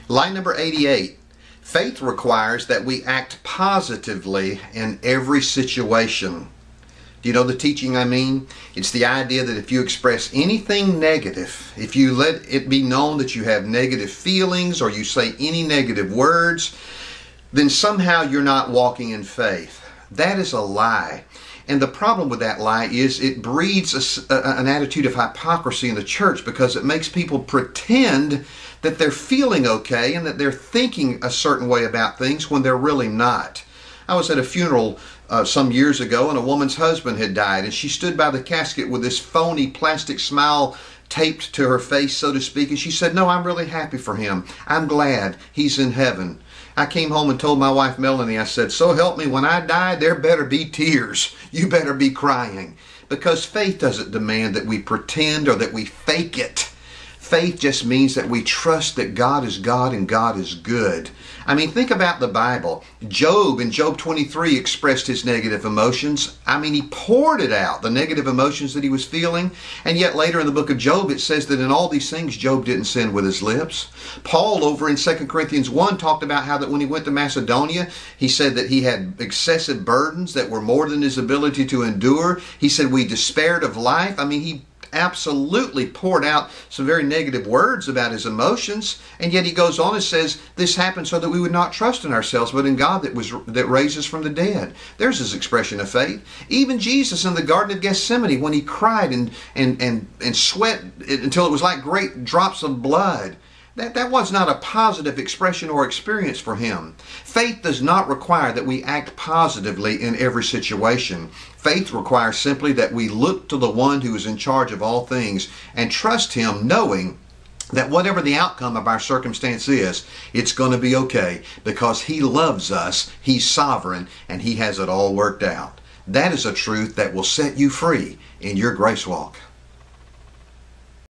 Lie number 88. Faith requires that we act positively in every situation. Do you know the teaching I mean? It's the idea that if you express anything negative, if you let it be known that you have negative feelings or you say any negative words, then somehow you're not walking in faith. That is a lie. And the problem with that lie is it breeds an attitude of hypocrisy in the church, because it makes people pretend that they're feeling okay and that they're thinking a certain way about things when they're really not. I was at a funeral some years ago, and a woman's husband had died, and she stood by the casket with this phony plastic smile taped to her face, so to speak, and she said, "No, I'm really happy for him. I'm glad he's in heaven." I came home and told my wife Melanie, I said, "So help me, when I die, there better be tears. You better be crying." Because faith doesn't demand that we pretend or that we fake it. Faith just means that we trust that God is God and God is good. I mean, think about the Bible. Job, in Job 23, expressed his negative emotions. I mean, he poured it out, the negative emotions that he was feeling. And yet later in the book of Job, it says that in all these things, Job didn't sin with his lips. Paul, over in 2 Corinthians 1, talked about how that when he went to Macedonia, he said that he had excessive burdens that were more than his ability to endure. He said we despaired of life. I mean, he absolutely poured out some very negative words about his emotions, and yet he goes on and says this happened so that we would not trust in ourselves but in God that raises from the dead. There's his expression of faith. Even Jesus in the Garden of Gethsemane, when he cried and sweat until it was like great drops of blood, that was not a positive expression or experience for him. Faith does not require that we act positively in every situation. Faith requires simply that we look to the one who is in charge of all things and trust him, knowing that whatever the outcome of our circumstance is, it's going to be okay, because he loves us, he's sovereign, and he has it all worked out. That is a truth that will set you free in your grace walk.